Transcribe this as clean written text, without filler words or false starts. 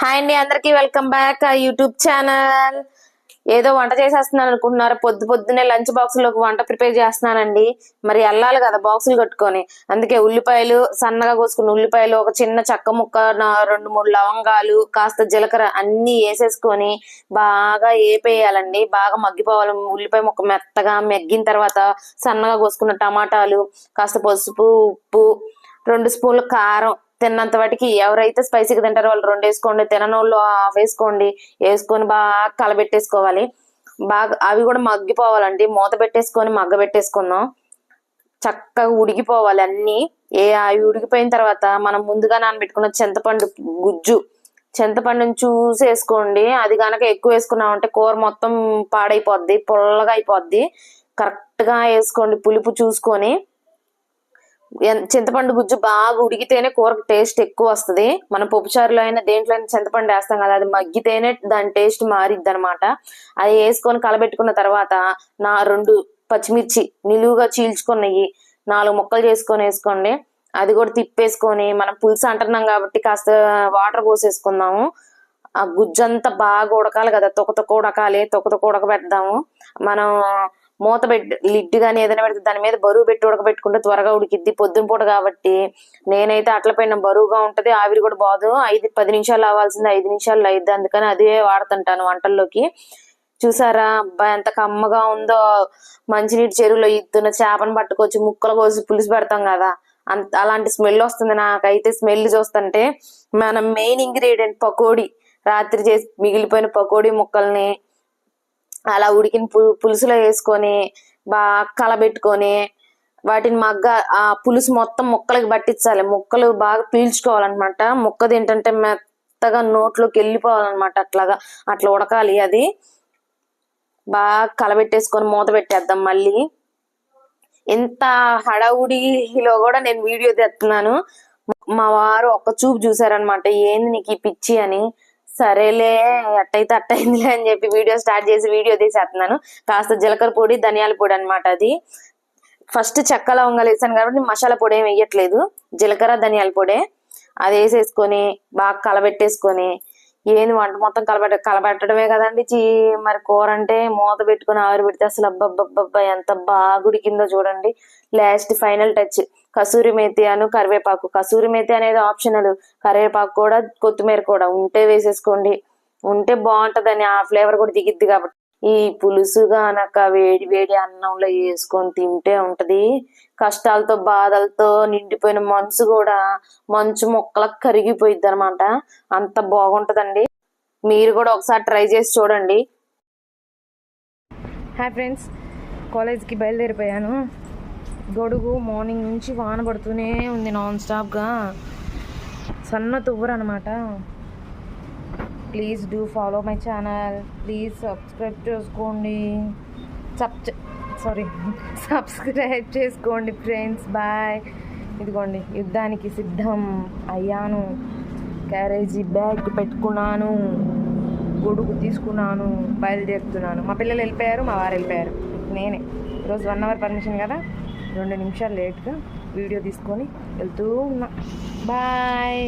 Hi అండి, అందరికి welcome back YouTube channel. ఏదో వంట చేసేస్తున్నాను అనుకుంటున్నారు. పొద్దున్నే లంచ్ బాక్స్ లోకి వంట ప్రిపేర్ చేస్తున్నానండి. మరి వెళ్ళాలి కదా బాక్సులు కట్టుకొని. అందుకే ఉల్లిపాయలు, సన్నగా కోసుకున్న ఉల్లిపాయలు, ఒక చిన్న చెక్క ముక్క, 2-3 లవంగాలు, కాస్త జీలకర్ర అన్ని వేసేసుకొని బాగా ఏపేయాలండి. బాగా మగ్గిపోవాలి. ఉల్లిపాయ ముక్క మెత్తగా మగ్గిన తర్వాత సన్నగా కోసుకున్న టమాటాలు, కాస్త పసుపు, ఉప్పు, 2 స్పూన్ల కారం, తిన్నంత వాటికి. ఎవరైతే స్పైసీగా తింటారో వాళ్ళు 2 వేసుకోండి, తిననోళ్ళు 1/2 వేసుకోండి. వేసుకొని బాగా కలబెట్టేసుకోవాలి. బాగా అవి కూడా మగ్గిపోవాలండి. మూత పెట్టేసుకొని మగ్గబెట్టేసుకుందాం. చక్కగా ఉడికిపోవాలి అన్ని. అవి ఉడికిపోయిన తర్వాత మనం ముందుగా నానబెట్టుకున్న చింతపండుని చూసి వేసుకోండి. అది కనుక ఎక్కువ వేసుకున్నామంటే కూర మొత్తం పాడైపోద్ది, పుల్లగా అయిపోద్ది. కరెక్ట్ గా వేసుకోండి పులుపు చూసుకొని. చింతపండు గుజ్జు బాగా ఉడికితేనే కూరకు టేస్ట్ ఎక్కువ వస్తుంది. మనం పప్పుచారులో అయినా దేంట్లో అయినా చింతపండు వేస్తాం కదా, అది మగ్గితేనే దాని టేస్ట్ మారిద్ది అనమాట. అది వేసుకొని కలబెట్టుకున్న తర్వాత 2 పచ్చిమిర్చి నిలువుగా చీల్చుకున్నవి 4 ముక్కలు చేసుకొని వేసుకోండి. అది కూడా తిప్పేసుకొని మనం పులుసు అంటున్నాం కాబట్టి కాస్త వాటర్ పోసేసుకుందాము. ఆ గుజ్జంతా బాగా ఉడకాలి కదా, తొక్క ఉడకాలి. తొక్క ఉడకబెడదాము. మనం మూత పెట్టి లిడ్ కానీ ఏదైనా పెడితే దాని మీద బరువు పెట్టి ఉడకబెట్టుకుంటే త్వరగా ఉడికిద్ది. పొద్దున పూట కాబట్టి నేనైతే అట్ల పైన బరువుగా ఉంటది, ఆవిరి కూడా బాదు. 10 నిమిషాలు అవ్వాల్సింది 5 నిమిషాలు అయింది. అందుకని అదే వాడుతుంటాను వంటల్లోకి. చూసారా అబ్బా ఎంత కమ్మగా ఉందో. మంచినీటి చెరువులో ఇద్దున చేపను పట్టుకొచ్చి ముక్కలు కోసి పులుసు పెడతాం కదా, అలాంటి స్మెల్ వస్తుంది నాకైతే. స్మెల్ చూస్తుంటే మనం మెయిన్ ఇంగ్రీడియంట్ పకోడీ, రాత్రి చేసి మిగిలిపోయిన పకోడీ ముక్కల్ని అలా ఉడికిన పులుసులో వేసుకొని బాగా కలబెట్టుకొని వాటిని ఆ పులుసు మొత్తం ముక్కలకి పట్టించాలి. ముక్కలు బాగా పీల్చుకోవాలన్నమాట. ముక్క తింటుంటే మెత్తగా నోట్లోకి వెళ్ళిపోవాలన్నమాట. అట్లా ఉడకాలి. అది బాగా కలబెట్టేసుకొని మూత పెట్టేద్దాం. మళ్ళీ ఎంత హడావుడిలో కూడా నేను వీడియో తెస్తున్నాను. మా వారు ఒక్క చూపు చూసారనమాట, ఏంది నీకు ఈ పిచ్చి అని. సరేలే అట్టయితే అట్టయిందిలే అని చెప్పి వీడియో స్టార్ట్ చేసి వీడియో తీసేస్తున్నాను. కాస్త జీలకర్ర పొడి, ధనియాల పొడి అనమాట. అది ఫస్ట్ చెక్క లవంగాలు వేసాను కాబట్టి మసాలా పొడి ఏమి వేయట్లేదు, జీలకర్ర ధనియాల పొడి. అది వేసేసుకొని బాగా కలబెట్టేసుకొని, ఏంది వంట మొత్తం కలబెట్టడమే కదండి. మరి కూర అంటే మూత పెట్టుకుని ఆవిరి పెడితే అసలు అబ్బబ్బబ్బబ్బా ఎంత బాగా ఉడికిందో చూడండి. Last final touch kasuri methi కరివేపాకు. కసూరి మేతి అనేది ఆప్షనల్, కరివేపాకు కూడా కొత్తిమీర కూడా ఉంటే వేసేసుకోండి. ఉంటే బాగుంటదని, ఆ ఫ్లేవర్ కూడా దిగిద్ది కాబట్టి. ఈ పులుసు గానక వేడి వేడి అన్నంలో వేసుకొని తింటే ఉంటది. కష్టాలతో బాధలతో నిండిపోయిన మనసు కూడా మంచు మొక్కలకు కరిగిపోయిద్ది అనమాట. అంత బాగుంటదండి. మీరు కూడా ఒకసారి ట్రై చేసి చూడండి. హాయ్ ఫ్రెండ్స్, కాలేజ్కి బయలుదేరిపోయాను. గొడుగు మార్నింగ్ నుంచి వాన పడుతూనే ఉంది నాన్ స్టాప్గా. సన్న తువ్వరు అనమాట. Please do follow my channel. Please subscribe చేసుకోండి. సబ్స్క్రైబ్ చేసుకోండి ఫ్రెండ్స్. బాయ్. ఇదిగోండి యుద్ధానికి సిద్ధం అయ్యాను. క్యారేజీ బ్యాగ్ పెట్టుకున్నాను, గొడుగు తీసుకున్నాను, బయలుదేరుతున్నాను. మా పిల్లలు వెళ్ళిపోయారు, మా వారు వెళ్ళిపోయారు. నేనే ఈరోజు 1 అవర్ పర్మిషన్ కదా, 2 నిమిషాలు లేట్గా వీడియో తీసుకొని వెళ్తూ ఉన్నా. బాయ్.